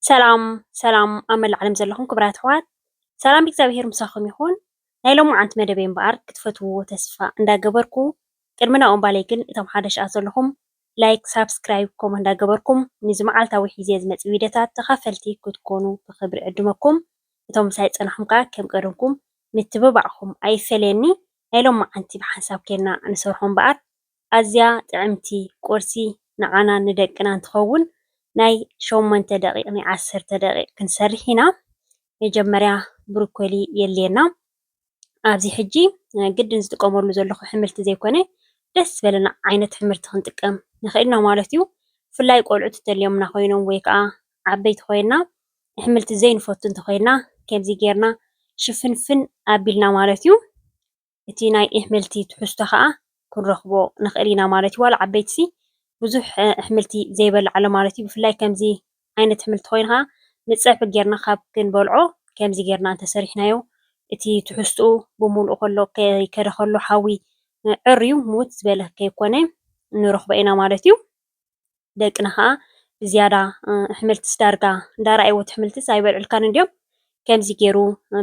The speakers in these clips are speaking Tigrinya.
ሰላም ኣብ መላእ ዓለም ዘለኹም ክቡራት ኣሕዋት ሰላም እግዚኣብሔር ምሳኹም ይኹን። ናይ ሎሙዓንቲ መደበይ እምበኣር ክትፈትውዎ ተስፋ እንዳገበርኩ ቅድሚ ናኦም ባለይ ግን እቶም ሓደሽኣት ዘለኹም ላይክ ሳብስክራይብ ኮመንት እንዳገበርኩም ንዚ መዓልታዊ ሒዜ ዝመፅእ ቪድዮታት ተኻፈልቲ ክትኮኑ ብክብሪ ዕድመኩም። እቶም ምሳይ ፀናሕኩም ከዓ ከም ቀደምኩም ምትብባዕኹም ኣይፈለየኒ። ናይ ሎሙዓንቲ ብሓንሳብ ኬድና ንሰርሖ እምበኣር ኣዝያ ጥዕምቲ ቁርሲ ንዓና ንደቅና እንትኸውን ናይ 8 ደቂቕ ናይ 10 ደቂቕ ክንሰርሕ ኢና። መጀመርያ ብሮኮሊ የድልየና። ኣብዚ ሕጂ ግድን ዝጥቀመሉ ዘለኹ ሕምልቲ ዘይኮነ ደስ ዝበለና ዓይነት ሕምልቲ ክንጥቀም ንኽእል ኢና ማለት እዩ። ብፍላይ ቆልዑት እንተልዮምና ኮይኖም ወይ ከዓ ዓበይቲ ኮይና ኣሕምልቲ ዘይንፈቱ እንተኮይና ከምዚ ጌርና ሽፍንፍን ኣቢልና ማለት እዩ እቲ ናይ ኣሕምልቲ ትሕዝቶ ከዓ ክንረኽቦ ንኽእል ኢና ማለት እዩ። ዋላ ዓበይቲ ብዙሕ ኣሕምልቲ ዘይበልዓሎም ማለት እዩ። ብፍላይ ከምዚ ዓይነት ኣሕምልቲ ኮይንካ ንፀብሒ ጌርና ካብ ክንበልዖ ከምዚ ጌርና እንተሰሪሕናዮ እቲ ትሕዝትኡ ብምሉእ ከሎ ከይከደ ከሎ ሓዊ ዕርዩ ምውት ዝበለ ከይኮነ ንረኽቦ ኢና ማለት እዩ። ደቅና ከዓ ብዝያዳ ኣሕምልቲ ዳርጋ እንዳረኣይዎ ኣሕምልቲስ ኣይበልዑልካን እንድዮም ከምዚ ገይሩ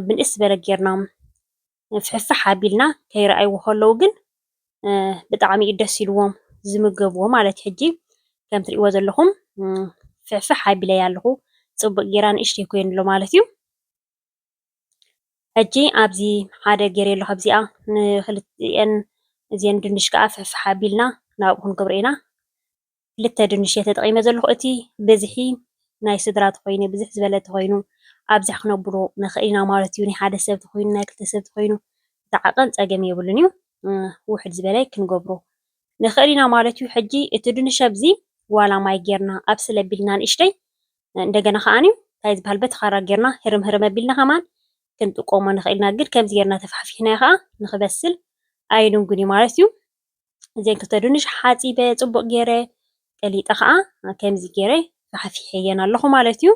ብንእስ ዝበለ ጌርና ፍሕፍሕ ኣቢልና ከይረኣይዎ ከለዉ ግን ብጣዕሚ እዩ ደስ ኢልዎም ዝምገብዎ ማለት እዩ። ሕጂ ከም ትሪእዎ ዘለኹም ፍሕፍሕ ኣቢለይ ኣለኹ ፅቡቅ ጌራ ንእሽተይ ኮይኑ ኣሎ ማለት እዩ። ሕጂ ኣብዚ ሓደ ገይረ ኣለኹ ኣብዚኣ ንክልቲአን እዚአን ድንሽ ከዓ ፍሕፍሕ ኣቢልና ናብኡ ክንገብሮ ኢና። ክልተ ድንሽ እየ ተጠቒመ ዘለኹ እቲ በዝሒ ናይ ስድራ ተኮይኑ ብዝሕ ዝበለ ተኮይኑ ኣብዝሕ ክነብሮ ንኽእል ኢና ማለት እዩ። ናይ ሓደ ሰብ ተኮይኑ ናይ ክልተ ሰብ ተኮይኑ ዝተዓቐን ፀገም የብሉን እዩ። ውሕድ ዝበለ ክንገብሮ ንኽእል ኢና ማለት እዩ። ሕጂ እቲ ድንሽ ኣብዚ ዋላ ማይ ጌርና ኣብስለ ኣቢልና ንእሽተይ እንደገና ከዓኒ እንታይ ዝበሃል በቲ ካራ ጌርና ህርም ህርም ኣቢልና ከማን ክንጥቀሞ ንኽእል ኢና። ግን ከምዚ ጌርና ተፋሕፊሕናዮ ከዓ ንክበስል ኣይንንጉን እዩ ማለት እዩ። እዚአን ክልተ ድንሽ ሓፂበ ፅቡቅ ጌረ ቀሊጠ ከዓ ከምዚ ጌረ ተፋሕፊሐየን ኣለኹ ማለት እዩ።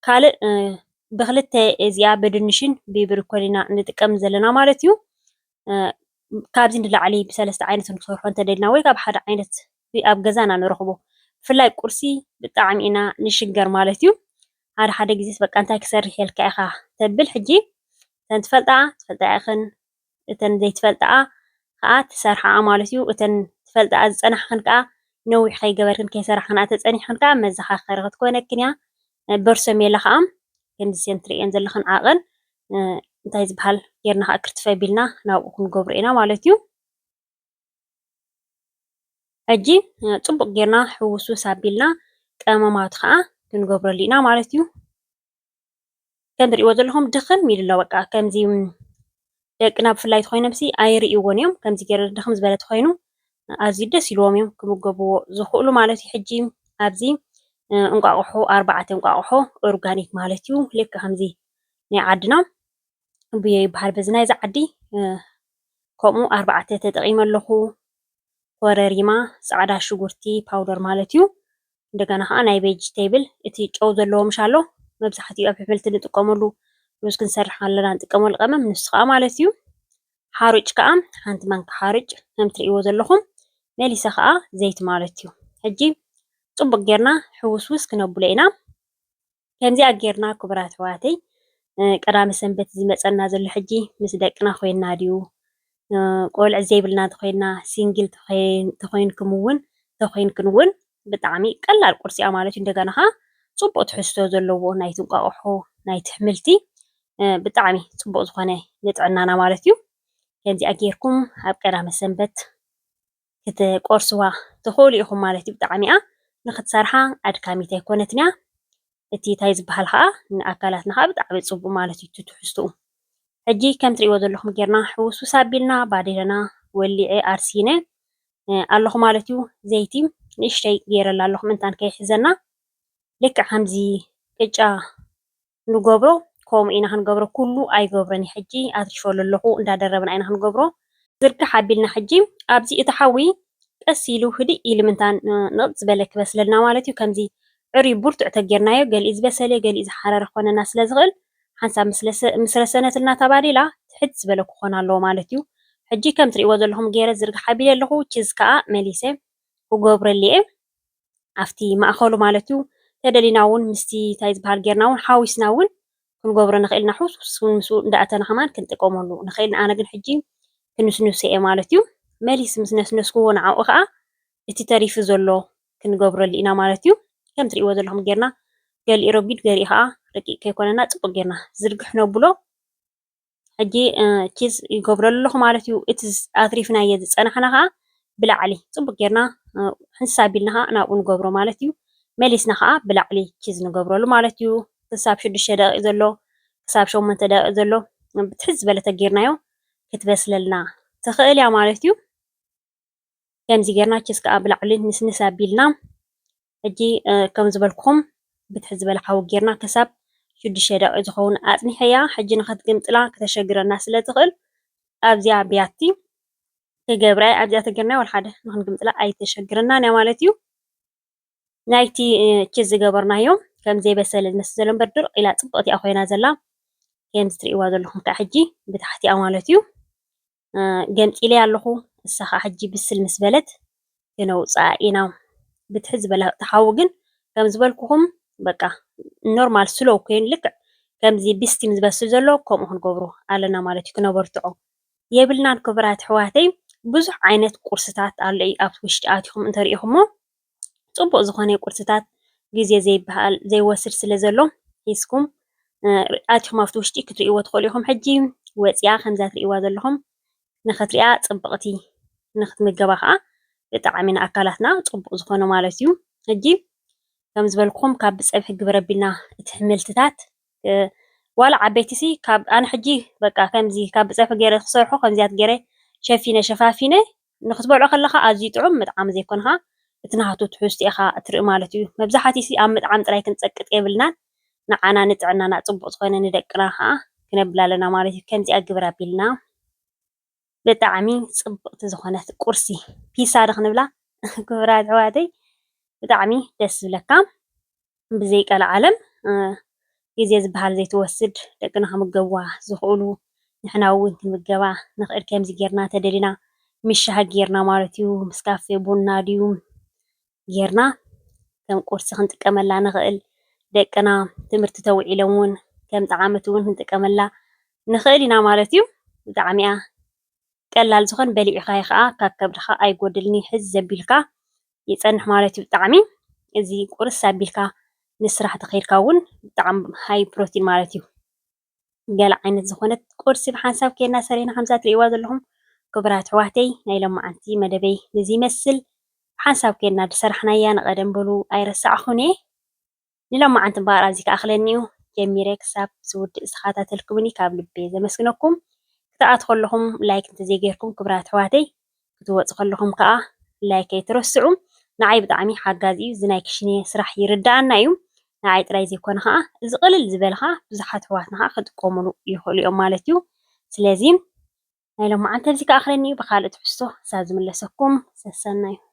ካልእ ብክልተ እዚኣ ብድንሽን ብብሮኮሊና ንጥቀም ዘለና ማለት እዩ። ካብዚ ንላዕሊ ብሰለስተ ዓይነት ንክሰርሖ እንተደሊና ወይ ካብ ሓደ ዓይነት ኣብ ገዛና ንረኽቦ ብፍላይ ቁርሲ ብጣዕሚ ኢና ንሽገር ማለት እዩ። ሓደ ሓደ ግዜስ በቃ እንታይ ክሰርሕ እየ ኢልካ ኢኻ ተብል ሕጂ እተን ትፈልጣ ትፈልጣ ኢኽን እተን ዘይትፈልጣ ከዓ ትሰርሓ ማለት እዩ። እተን ትፈልጣ ዝፀናሕክን ከዓ ነዊሕ ከይገበርክን ከይሰራሕክን ተፀኒሕክን ከዓ መዘኻኸሪ ክትኮነክን እያ። በርሰሜላ ከዓ ከምዚአን ትሪእየን ዘለኽን ዓቐን እንታይ ዝበሃል ጌርና ከዓ ክርትፍ ኣቢልና ናብኡ ክንገብሮ ኢና ማለት እዩ። ሕጂ ፅቡቅ ጌርና ሕውስውስ ኣቢልና ቀመማቱ ከዓ ክንገብረሉ ኢና ማለት እዩ። ከም ትሪእዎ ዘለኹም ድኽም ኢሉ ኣሎ በቃ ከምዚ ደቅና ብፍላይ ተኮይኖምሲ ኣይርእይዎን እዮም። ከምዚ ገይረ ድኽም ዝበለ ተኮይኑ ኣዝዩ ደስ ኢልዎም እዮም ክምገብዎ ዝኽእሉ ማለት እዩ። ሕጂ ኣብዚ እንቋቁሖ 4 እንቋቁሖ ኦርጋኒክ ማለት እዩ ልክዕ ከምዚ ናይ ዓድና ብዮ ይበሃል በዚ ናይዚ ዓዲ ከምኡ 4 ተጠቒመ ኣለኹ። ኮረሪማ ፃዕዳ ሽጉርቲ ፓውደር ማለት እዩ። እንደገና ከዓ ናይ ቬጅቴብል እቲ ጨው ዘለዎ ምሻ ኣሎ መብዛሕትኡ ኣብ ኣሕምልቲ ንጥቀመሉ ሩዝ ክንሰርሕ ከለና ንጥቀመሉ ቀመም ንሱ ከዓ ማለት እዩ። ሓርጭ ከዓ ሓንቲ ማንካ ሓርጭ ከም ትሪእዎ ዘለኹም መሊሰ ከዓ ዘይቲ ማለት እዩ። ሕጂ ፅቡቅ ጌርና ሕውስውስ ክነብሎ ኢና። ከምዚኣ ጌርና ክቡራት ኣሕዋተይ ቀዳመ ሰንበት ዝመፀና ዘሎ ሕጂ ምስ ደቅና ኮይና ድዩ ቆልዕ ዘይብልና እንተኮይና ሲንግል ተኮይንኩም እውን ብጣዕሚ ቀላል ቁርሲ እያ ማለት እዩ። እንደገና ከዓ ፅቡቅ ትሕዝቶ ዘለዎ ናይቲ እንቋቁሖ ናይቲ ኣሕምልቲ ብጣዕሚ ፅቡቅ ዝኾነ ንጥዕናና ማለት እዩ። ከምዚኣ ጌርኩም ኣብ ቀዳመ ሰንበት ክትቆርስዋ ትኽእሉ ኢኹም ማለት እዩ። ብጣዕሚ እያ ንክትሰርሓ ኣድካሚት ኣይኮነትን እያ። እቲ እንታይ ዝበሃል ከዓ ንኣካላትና ከዓ ብጣዕሚ ፅቡቅ ማለት እዩ ትሕዝትኡ። ሕጂ ከም ትሪእዎ ዘለኹም ጌርና ሕውስውስ ኣቢልና ባዴለና ወሊዐ ኣርሲነ ኣለኹ ማለት እዩ። ዘይቲ ንእሽተይ ገይረላ ኣለኹ ምንታን ከይሕዘና ልክዕ ከምዚ ቅጫ ንገብሮ ከምኡ ኢና ክንገብሮ ኩሉ ኣይገብሮን እየ። ሕጂ ኣትሪፈሉ ኣለኹ እንዳደረብና ኢና ክንገብሮ ዝርግሕ ኣቢልና ሕጂ ኣብዚ እቲ ሓዊ ቀስ ኢሉ ህድእ ኢሉ ምንታን ንቕፅ ዝበለ ክበስለልና ማለት እዩ። ከምዚ ዕርዩ ብርቱዕ ተጌርናዮ ገሊኡ ዝበሰለ ገሊኡ ዝሓረረ ክኾነና ስለ ዝኽእል ሓንሳብ ምስ ረሰነትልና እታ ባዴላ ትሕት ዝበለ ክኾን ኣለዎ ማለት እዩ። ሕጂ ከም ትሪእዎ ዘለኹም ገይረ ዝርግሕ ኣቢለ ኣለኹ ቺዝ ከዓ መሊሰ ክገብረሉ እየ ኣብቲ ማእኸሉ ማለት እዩ። ተደሊና እውን ምስቲ እንታይ ዝበሃል ጌርና እውን ሓዊስና እውን ክንገብሮ ንኽእል ኢና ሕውስ ምስኡ እንዳኣተና ከማን ክንጥቀመሉ ንኽእል። ኣነ ግን ሕጂ ክንስንስ እየ ማለት እዩ። መሊስ ምስ ነስነስክዎ ንዓኡ ከዓ እቲ ተሪፉ ዘሎ ክንገብረሉ ኢና ማለት እዩ። ከም ትሪእዎ ዘለኹም ጌርና ገሊኡ ረጒድ ገሊኡ ከዓ ረቂቕ ከይኮነና ፅቡቅ ጌርና ዝርግሕ ነብሎ ሕጂ ቺዝ ይገብረሉ ኣለኹ ማለት እዩ። እቲ ኣትሪፍናዮ ዝፀናሕና ከዓ ብላዕሊ ፅቡቅ ጌርና ሕንሳ ኣቢልና ከዓ ናብኡ ንገብሮ ማለት እዩ። መሊስና ከዓ ብላዕሊ ቺዝ ንገብረሉ ማለት እዩ። ክሳብ 6 ደቂቕ ዘሎ ክሳብ 8 ደቂቕ ዘሎ ብትሕዝ ዝበለ ተጌርናዮ ክትበስለልና ትኽእል እያ ማለት እዩ። ከምዚ ጌርና ቺዝ ከዓ ብላዕሊ ንስንስ ኣቢልና ሕጂ ከም ዝበልኩኹም ብትሕዝ ዝበለ ሓዊ ጌርና ክሳብ 6 ደቂቕ ዝኸውን ኣፅኒሐያ ሕጂ ንኽትግምጥላ ክተሸግረና ስለ ትኽእል ኣብዚኣ ቢያቲ ክገብራ ኣብዚኣ ተጌርናዮ ወላ ሓደ ንክንግምጥላ ኣይተሸግረናን እያ ማለት እዩ። ናይቲ ቺዝ ዝገበርናዮ ከም ዘይበሰለ ዝመስል ዘሎ እምበር ድርቕ ኢላ ፅብቕቲ እያ ኮይና ዘላ ከምዚ ትሪእዋ ዘለኹም ከዓ ሕጂ ብታሕቲኣ ማለት እዩ ገምፂለያ ኣለኹ። እሳ ከዓ ሕጂ ብስል ምስ በለት ክነውፅኣ ኢና ብትሕዝ ዝበለ ተሓዊ ግን ከም ዝበልኩኹም በቃ ኖርማል ስሎው ኮይኑ ልክዕ ከምዚ ብስቲም ዝበስል ዘሎ ከምኡ ክንገብሮ ኣለና ማለት እዩ። ክነበርትዖ የብልናን ክቡራት ኣሕዋተይ ብዙሕ ዓይነት ቁርስታት ኣሎ እዩ ኣብቲ ውሽጢ ኣትኹም እንተሪኢኹሞ ፅቡቅ ዝኾነ ቁርስታት ግዜ ዘይበሃል ዘይወስድ ስለ ዘሎ ሒዝኩም ኣትኹም ኣብቲ ውሽጢ ክትሪእዎ ትኽእሉ ኢኹም። ሕጂ ወፂኣ ከምዛ ትሪእዋ ዘለኹም ንኽትሪኣ ፅብቕቲ ንኽትምገባ ከዓ ብጣዕሚ ንኣካላትና ፅቡቅ ዝኾነ ማለት እዩ። ሕጂ ከም ዝበልኩኹም ካብ ብፀብሒ ግብረ ኣቢልና እቲ ሕምልትታት ዋላ ዓበይቲ ሲ ካብ ኣነ ሕጂ በቃ ከምዚ ካብ ብፀብሒ ገይረ ክሰርሖ ከምዚያት ገይረ ሸፊነ ሸፋፊነ ንክትበልዖ ከለካ ኣዝዩ ጥዑም ምጥዓም ዘይኮንካ እቲ ናሃቱ ትሕዝቶ ኢኻ እትርኢ ማለት እዩ። መብዛሕትኡ ሲ ኣብ ምጥዓም ጥራይ ክንፀቅጥ የብልናን ንዓና ንጥዕናና ፅቡቅ ዝኾነ ንደቅና ከዓ ክነብል ኣለና ማለት እዩ። ከምዚኣ ግብረ ኣቢልና ብጣዕሚ ፅብቕቲ ዝኾነት ቁርሲ ፒሳ ዶ ክንብላ ክቡራት ኣሕዋተይ ብጣዕሚ ደስ ዝብለካ ብዘይቀለ ዓለም ግዜ ዝበሃል ዘይትወስድ ደቅና ክምገብዋ ዝኽእሉ ንሕና እውን ክንምገባ ንኽእል ከምዚ ጌርና ተደሊና ምስ ሻሂ ጌርና ማለት እዩ ምስ ካፌ ቡና ድዩ ጌርና ከም ቁርሲ ክንጥቀመላ ንኽእል። ደቅና ትምህርቲ ተውዒሎም እውን ከም ጣዓመት እውን ክንጥቀመላ ንኽእል ኢና ማለት እዩ። ብጣዕሚ እያ ቀላል ዝኾን በሊዕኻዮ ከዓ ካብ ከብድኻ ኣይጎድልን ሕዝ ዘቢልካ ይፀንሕ ማለት እዩ። ብጣዕሚ እዚ ቁርስ ኣቢልካ ንስራሕ ተኸይድካ እውን ብጣዕሚ ሃይ ፕሮቲን ማለት እዩ። ገለ ዓይነት ዝኾነት ቁርሲ ብሓንሳብ ኬድና ሰሪሕና ከምዛ ትሪእዋ ዘለኹም ክቡራት ኣሕዋተይ ናይ ሎማዓንቲ መደበይ ነዚ ይመስል። ብሓንሳብ ኬድና ድሰራሕናያ ንቐደም በሉ ኣይረሳዕኹን እየ ንሎማዓንቲ እምበኣር ኣብዚ ከኣኽለኒ እዩ ጀሚረ ክሳብ ዝውድእ ዝተኸታተልኩምኒ ካብ ልቤ ዘመስግነኩም። ክትኣቱ ከለኹም ላይክ እንተዘይገርኩም ክቡራት ኣሕዋተይ ክትወፁ ከለኹም ከዓ ላይክ ኣይትረስዑ። ንዓይ ብጣዕሚ ሓጋዝ እዩ። እዚ ናይ ክሽነ ስራሕ ይርዳኣና እዩ። ንዓይ ጥራይ ዘይኮነ ከዓ እዚ ቅልል ዝበለ ከዓ ብዙሓት ኣሕዋትና ከዓ ክጥቀሙሉ ይኽእሉ እዮም ማለት እዩ። ስለዚ ናይ ሎማዓንቲ ኣብዚ ከኣኽለኒ እዩ። ብካልእ ትሕዝቶ ክሳብ ዝምለሰኩም ሰሰና እዩ።